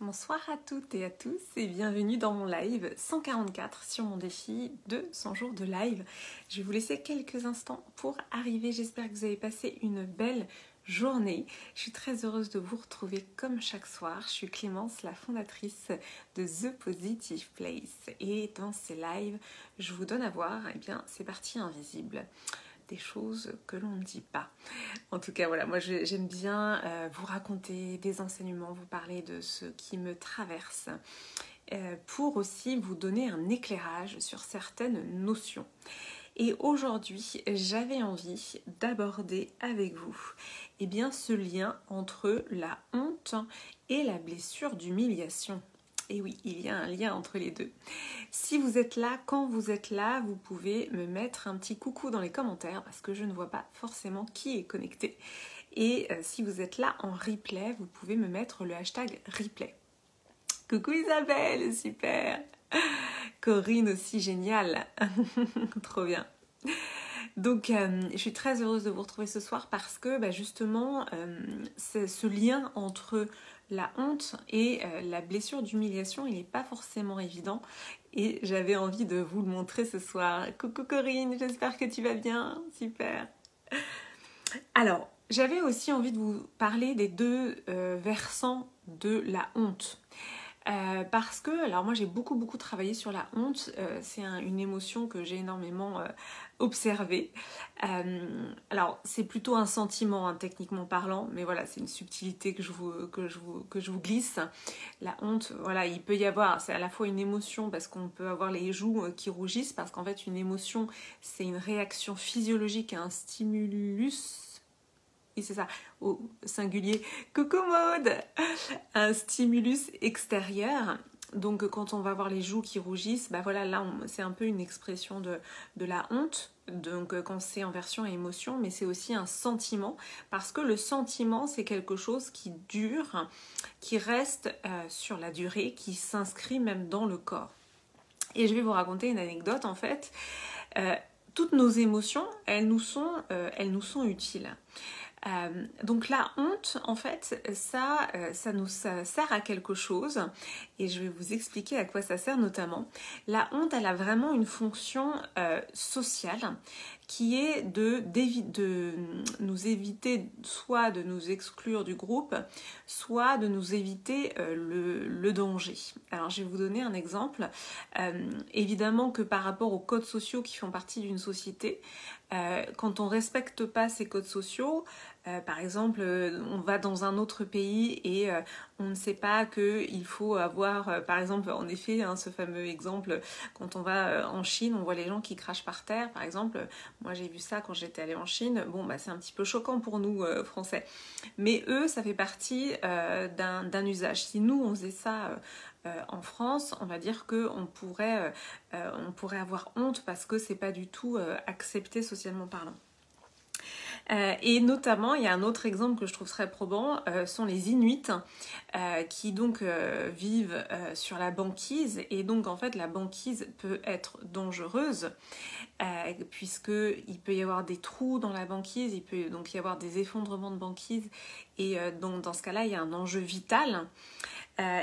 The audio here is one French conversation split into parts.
Bonsoir à toutes et à tous et bienvenue dans mon live 144 sur mon défi de 100 jours de live. Je vais vous laisser quelques instants pour arriver. J'espère que vous avez passé une belle journée. Je suis très heureuse de vous retrouver comme chaque soir. Je suis Clémence, la fondatrice de The Positive Place. Et dans ces lives, je vous donne à voir ces parties invisibles. Des choses que l'on ne dit pas. En tout cas, voilà, moi j'aime bien vous raconter des enseignements, vous parler de ce qui me traverse, pour aussi vous donner un éclairage sur certaines notions. Et aujourd'hui, j'avais envie d'aborder avec vous ce lien entre la honte et la blessure d'humiliation. Et oui, il y a un lien entre les deux. Si vous êtes là, quand vous êtes là, vous pouvez me mettre un petit coucou dans les commentaires parce que je ne vois pas forcément qui est connecté. Et si vous êtes là en replay, vous pouvez me mettre le hashtag replay. Coucou Isabelle, super. Corinne aussi, génial. Trop bien. Donc, je suis très heureuse de vous retrouver ce soir parce que justement, c'est ce lien entre la honte et la blessure d'humiliation, il n'est pas forcément évident. Et j'avais envie de vous le montrer ce soir. Coucou Corinne, j'espère que tu vas bien. Super. Alors, j'avais aussi envie de vous parler des deux versants de la honte. Parce que, alors moi j'ai beaucoup travaillé sur la honte, c'est une émotion que j'ai énormément observée. Alors c'est plutôt un sentiment, techniquement parlant, mais voilà, c'est une subtilité que je vous glisse. La honte, voilà, il peut y avoir, c'est à la fois une émotion parce qu'on peut avoir les joues qui rougissent, parce qu'en fait une émotion c'est une réaction physiologique à un stimulus. Oui, c'est ça, au singulier. Coucou Maud. Un stimulus extérieur. Donc quand on va voir les joues qui rougissent, voilà, là c'est un peu une expression de la honte. Donc quand c'est en version émotion, mais c'est aussi un sentiment. Parce que le sentiment, c'est quelque chose qui dure, qui reste sur la durée, qui s'inscrit même dans le corps. Et je vais vous raconter une anecdote en fait. Toutes nos émotions, elles nous sont utiles. Donc la honte, en fait, ça sert à quelque chose et je vais vous expliquer à quoi ça sert notamment. La honte, elle a vraiment une fonction sociale qui est de nous éviter soit de nous exclure du groupe, soit de nous éviter le danger. Alors je vais vous donner un exemple. Évidemment que par rapport aux codes sociaux qui font partie d'une société, quand on ne respecte pas ces codes sociaux, par exemple, on va dans un autre pays et on ne sait pas qu'il faut avoir, par exemple, en effet, ce fameux exemple, quand on va en Chine, on voit les gens qui crachent par terre, par exemple. Moi, j'ai vu ça quand j'étais allée en Chine. Bon, c'est un petit peu choquant pour nous, Français. Mais eux, ça fait partie d'un usage. Si nous, on faisait ça en France, on va dire qu'on pourrait avoir honte parce que c'est pas du tout accepté socialement parlant. Et notamment, il y a un autre exemple que je trouve très probant, sont les Inuits qui donc vivent sur la banquise. Et donc en fait, la banquise peut être dangereuse puisqu'il peut y avoir des trous dans la banquise, il peut donc y avoir des effondrements de banquise. Et donc dans ce cas-là, il y a un enjeu vital.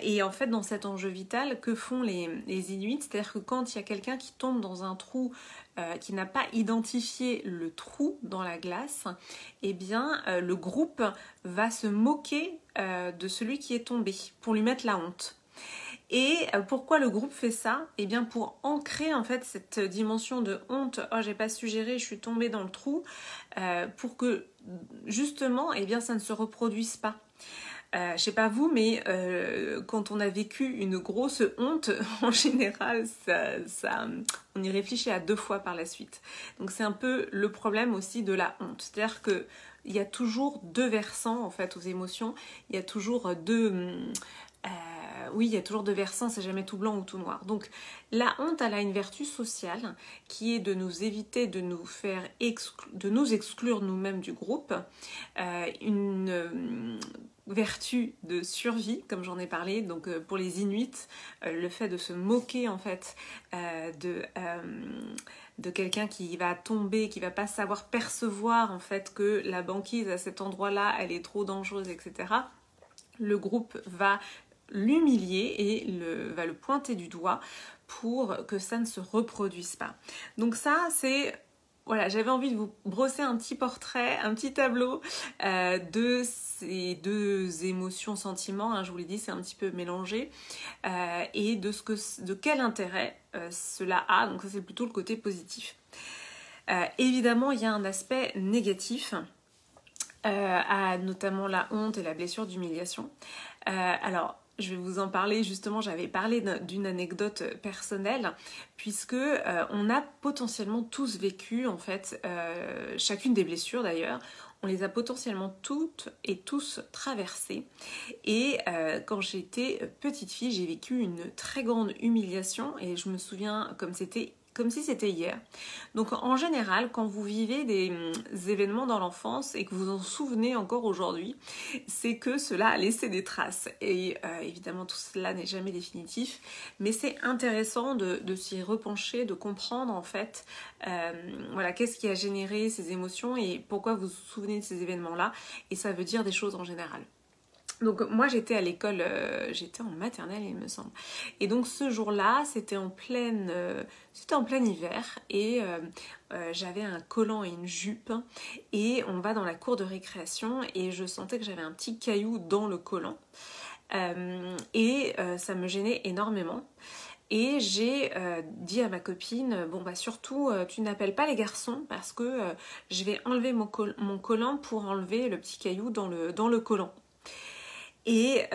Et en fait, dans cet enjeu vital, que font les Inuits? C'est-à-dire que quand il y a quelqu'un qui tombe dans un trou, qui n'a pas identifié le trou dans la glace, le groupe va se moquer de celui qui est tombé, pour lui mettre la honte. Et pourquoi le groupe fait ça? Pour ancrer en fait cette dimension de honte. Oh, j'ai pas su gérer, je suis tombée dans le trou, pour que justement, ça ne se reproduise pas. Je sais pas vous, mais quand on a vécu une grosse honte, en général, on y réfléchit à 2 fois par la suite. Donc c'est un peu le problème aussi de la honte. C'est-à-dire que il y a toujours 2 versants en fait aux émotions. Il y a toujours il y a toujours 2 versants, c'est jamais tout blanc ou tout noir. Donc la honte, elle a une vertu sociale qui est de nous éviter de nous faire de nous exclure nous-mêmes du groupe. Une vertu de survie, comme j'en ai parlé. Donc pour les Inuits, le fait de se moquer en fait de quelqu'un qui va tomber, qui va pas savoir percevoir en fait que la banquise à cet endroit-là, elle est trop dangereuse, etc. Le groupe va l'humilier et va le pointer du doigt pour que ça ne se reproduise pas. Donc ça, c'est... Voilà, j'avais envie de vous brosser un petit portrait, un petit tableau de ces deux émotions, sentiments, hein, je vous l'ai dit, c'est un petit peu mélangé, et de quel intérêt cela a, donc ça c'est plutôt le côté positif. Évidemment, il y a un aspect négatif, à notamment la honte et la blessure d'humiliation. Alors, je vais vous en parler justement, j'avais parlé d'une anecdote personnelle, puisque on a potentiellement tous vécu, en fait, chacune des blessures d'ailleurs, on les a potentiellement toutes et tous traversées. Et quand j'étais petite fille, j'ai vécu une très grande humiliation, et je me souviens comme si c'était hier. Donc en général, quand vous vivez des événements dans l'enfance et que vous en souvenez encore aujourd'hui, c'est que cela a laissé des traces. Et évidemment, tout cela n'est jamais définitif, mais c'est intéressant de s'y repencher, de comprendre en fait voilà, qu'est-ce qui a généré ces émotions et pourquoi vous vous souvenez de ces événements-là. Et ça veut dire des choses en général. Donc moi j'étais à l'école, j'étais en maternelle il me semble. Et donc ce jour-là c'était en plein hiver et j'avais un collant et une jupe et on va dans la cour de récréation et je sentais que j'avais un petit caillou dans le collant et ça me gênait énormément. Et j'ai dit à ma copine, bon bah surtout tu n'appelles pas les garçons parce que je vais enlever mon collant pour enlever le petit caillou dans le collant. Et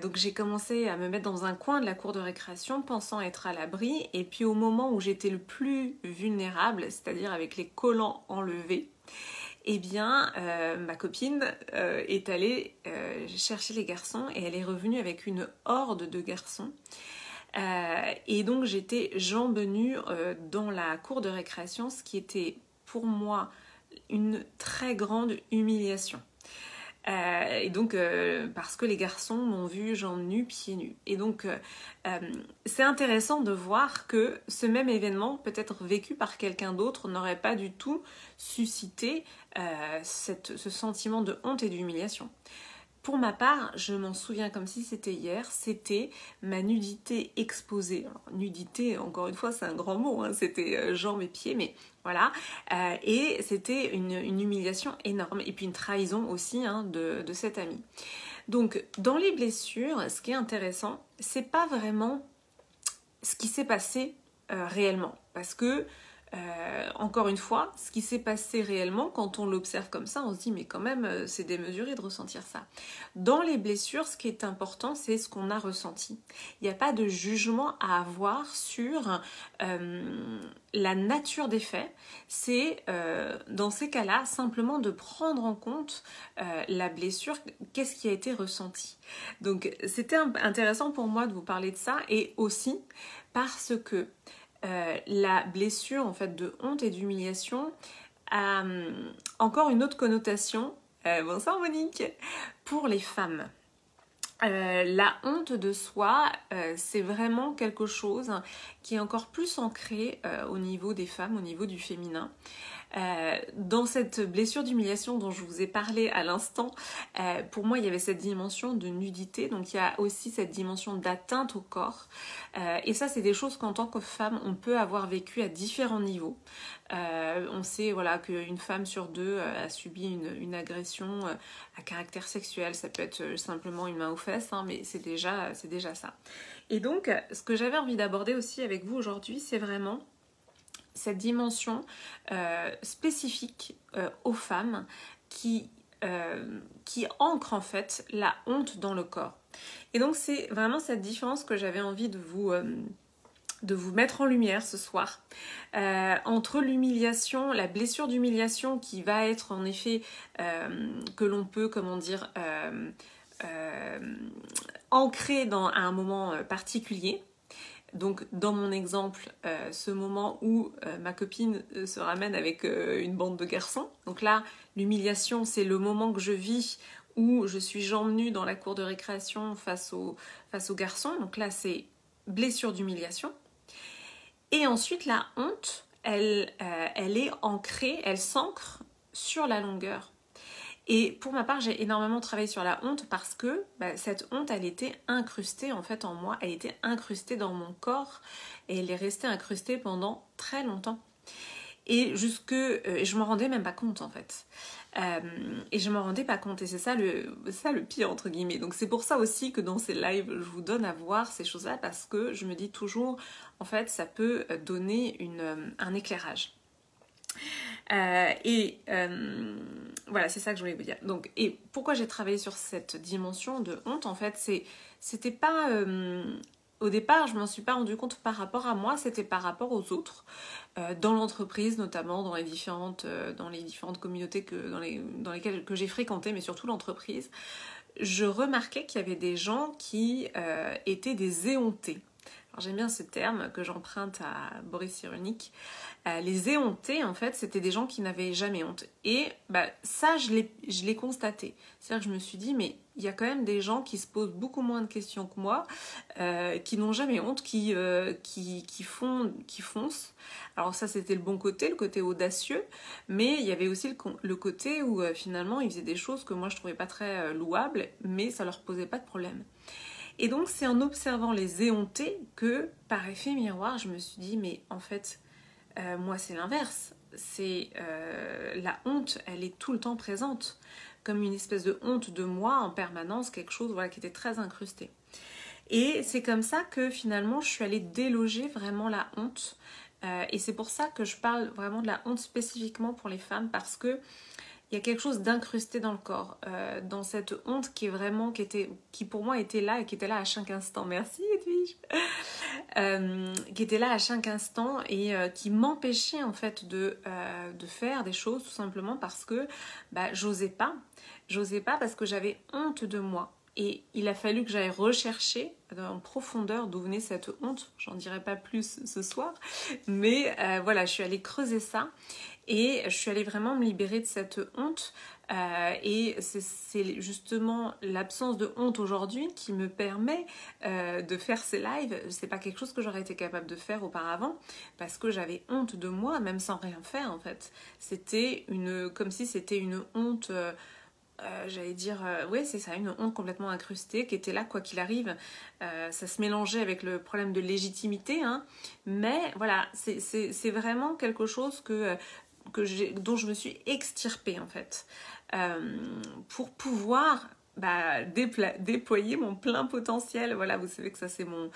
donc j'ai commencé à me mettre dans un coin de la cour de récréation pensant être à l'abri et puis au moment où j'étais le plus vulnérable, c'est-à-dire avec les collants enlevés, eh bien ma copine est allée chercher les garçons et elle est revenue avec une horde de garçons. Et donc j'étais jambes nues dans la cour de récréation, ce qui était pour moi une très grande humiliation. Et donc parce que les garçons m'ont vu jambes nues, pieds nus. Et donc c'est intéressant de voir que ce même événement, peut-être vécu par quelqu'un d'autre, n'aurait pas du tout suscité ce sentiment de honte et d'humiliation. Pour ma part, je m'en souviens comme si c'était hier, c'était ma nudité exposée. Alors, nudité, encore une fois, c'est un grand mot, hein, c'était jambes et pieds, mais voilà. Et c'était une humiliation énorme, et puis une trahison aussi hein, de cette amie. Donc, dans les blessures, ce qui est intéressant, c'est pas vraiment ce qui s'est passé réellement, parce que encore une fois, ce qui s'est passé réellement, quand on l'observe comme ça, on se dit mais quand même c'est démesuré de ressentir ça. Dans les blessures, ce qui est important, c'est ce qu'on a ressenti. Il n'y a pas de jugement à avoir sur la nature des faits. C'est dans ces cas-là simplement de prendre en compte la blessure, qu'est-ce qui a été ressenti. Donc c'était intéressant pour moi de vous parler de ça et aussi parce que la blessure en fait de honte et d'humiliation a encore une autre connotation, bonsoir Monique, pour les femmes. La honte de soi, c'est vraiment quelque chose qui est encore plus ancré au niveau des femmes, au niveau du féminin. Dans cette blessure d'humiliation dont je vous ai parlé à l'instant, pour moi il y avait cette dimension de nudité, donc il y a aussi cette dimension d'atteinte au corps, et ça c'est des choses qu'en tant que femme on peut avoir vécu à différents niveaux. On sait voilà, qu'une femme sur deux a subi une agression à caractère sexuel, ça peut être simplement une main aux fesses, hein, mais c'est déjà ça. Et donc ce que j'avais envie d'aborder aussi avec vous aujourd'hui, c'est vraiment cette dimension spécifique aux femmes qui ancre en fait la honte dans le corps. Et donc c'est vraiment cette différence que j'avais envie de vous mettre en lumière ce soir, entre l'humiliation, la blessure d'humiliation qui va être en effet que l'on peut, comment dire, ancrer à un moment particulier. Donc dans mon exemple, ce moment où ma copine se ramène avec une bande de garçons. Donc là, l'humiliation, c'est le moment que je vis où je suis jambes nues dans la cour de récréation face aux garçons. Donc là, c'est blessure d'humiliation. Et ensuite, la honte, elle est ancrée, elle s'ancre sur la longueur. Et pour ma part, j'ai énormément travaillé sur la honte parce que cette honte, elle était incrustée en fait en moi, elle était incrustée dans mon corps et elle est restée incrustée pendant très longtemps. Et je m'en rendais même pas compte en fait. Et je m'en rendais pas compte, et c'est ça le pire entre guillemets. Donc c'est pour ça aussi que dans ces lives, je vous donne à voir ces choses-là, parce que je me dis toujours, en fait, ça peut donner un éclairage. Voilà, c'est ça que je voulais vous dire. Donc, et pourquoi j'ai travaillé sur cette dimension de honte, en fait, c'était pas... au départ, je m'en suis pas rendu compte par rapport à moi, c'était par rapport aux autres, dans l'entreprise notamment, dans les différentes communautés dans lesquelles que j'ai fréquentées, mais surtout l'entreprise. Je remarquais qu'il y avait des gens qui étaient des éhontés. Alors j'aime bien ce terme que j'emprunte à Boris Cyrulnik. Les éhontés, en fait, c'était des gens qui n'avaient jamais honte. Et ça, je l'ai constaté. C'est-à-dire que je me suis dit, mais il y a quand même des gens qui se posent beaucoup moins de questions que moi, qui n'ont jamais honte, qui foncent. Alors ça, c'était le bon côté, le côté audacieux, mais il y avait aussi le côté où finalement, ils faisaient des choses que moi, je trouvais pas très louables, mais ça leur posait pas de problème. Et donc, c'est en observant les éhontés que, par effet miroir, je me suis dit, mais en fait... moi, c'est l'inverse. C'est la honte, elle est tout le temps présente, comme une espèce de honte de moi en permanence, quelque chose qui était très incrusté. Et c'est comme ça que finalement, je suis allée déloger vraiment la honte. Et c'est pour ça que je parle vraiment de la honte spécifiquement pour les femmes, parce que il y a quelque chose d'incrusté dans le corps, dans cette honte qui pour moi était là et qui était là à chaque instant. Merci Edwige. Qui était là à chaque instant et qui m'empêchait en fait de faire des choses, tout simplement parce que j'osais pas parce que j'avais honte de moi. Et il a fallu que j'aille rechercher en profondeur d'où venait cette honte. J'en dirai pas plus ce soir, mais voilà, je suis allée creuser ça et je suis allée vraiment me libérer de cette honte. Et c'est justement l'absence de honte aujourd'hui qui me permet de faire ces lives. C'est pas quelque chose que j'aurais été capable de faire auparavant parce que j'avais honte de moi, même sans rien faire en fait. C'était comme si c'était une honte. J'allais dire, oui c'est ça, une honte complètement incrustée qui était là quoi qu'il arrive. Ça se mélangeait avec le problème de légitimité, hein, mais voilà, c'est vraiment quelque chose dont je me suis extirpée en fait, pour pouvoir déployer mon plein potentiel. Voilà, vous savez que ça c'est mon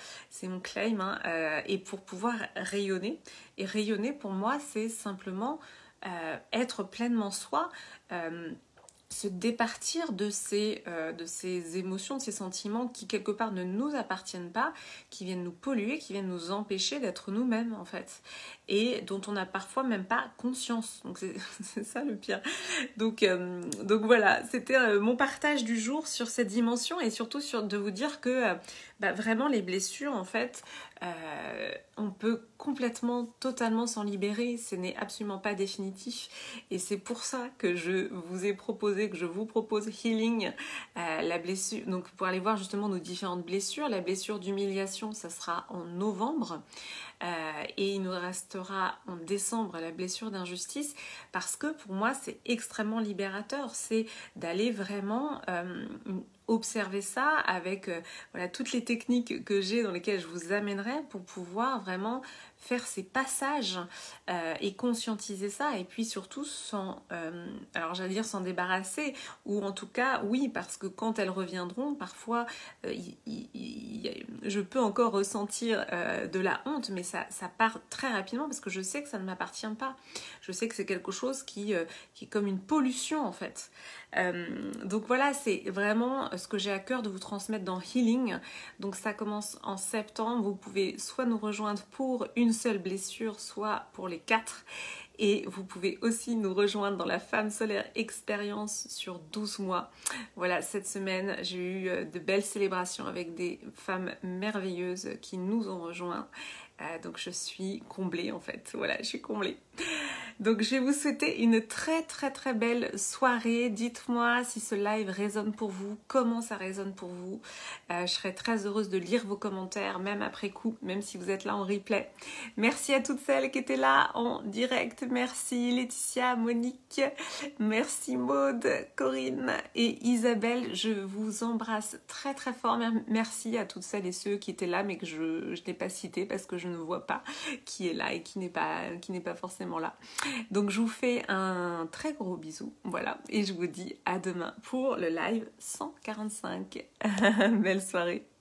claim, hein, et pour pouvoir rayonner. Et rayonner pour moi c'est simplement être pleinement soi, se départir de ces émotions, de ces sentiments qui quelque part ne nous appartiennent pas, qui viennent nous polluer, qui viennent nous empêcher d'être nous-mêmes en fait, et dont on n'a parfois même pas conscience. Donc c'est ça le pire. Donc voilà, c'était mon partage du jour sur cette dimension, et surtout de vous dire que vraiment les blessures en fait, on peut complètement, totalement s'en libérer. Ce n'est absolument pas définitif, et c'est pour ça que je vous propose Healing, la blessure. Donc pour aller voir justement nos différentes blessures, la blessure d'humiliation, ça sera en novembre. Et il nous restera en décembre la blessure d'injustice, parce que pour moi c'est extrêmement libérateur, c'est d'aller vraiment observer ça avec toutes les techniques que j'ai, dans lesquelles je vous amènerai, pour pouvoir vraiment faire ces passages et conscientiser ça, et puis surtout alors j'allais dire s'en débarrasser, ou en tout cas oui, parce que quand elles reviendront, parfois je peux encore ressentir de la honte, mais ça part très rapidement, parce que je sais que ça ne m'appartient pas, je sais que c'est quelque chose qui est comme une pollution en fait. Donc voilà, c'est vraiment ce que j'ai à cœur de vous transmettre dans Healing. Donc ça commence en septembre, vous pouvez soit nous rejoindre pour une seule blessure, soit pour les 4. Et vous pouvez aussi nous rejoindre dans la Femme Solaire Expérience sur 12 mois. Voilà, cette semaine, j'ai eu de belles célébrations avec des femmes merveilleuses qui nous ont rejoints. Donc je suis comblée en fait, voilà, je suis comblée. Donc je vais vous souhaiter une très très très belle soirée. Dites-moi si ce live résonne pour vous, comment ça résonne pour vous. Je serai très heureuse de lire vos commentaires, même après coup, même si vous êtes là en replay. Merci à toutes celles qui étaient là en direct. Merci Laetitia, Monique, merci Maude, Corinne et Isabelle. Je vous embrasse très très fort. Merci à toutes celles et ceux qui étaient là mais que je n'ai pas cité parce que je ne vois pas qui est là et qui n'est pas forcément là. Donc je vous fais un très gros bisou, voilà, et je vous dis à demain pour le live 145. Belle soirée.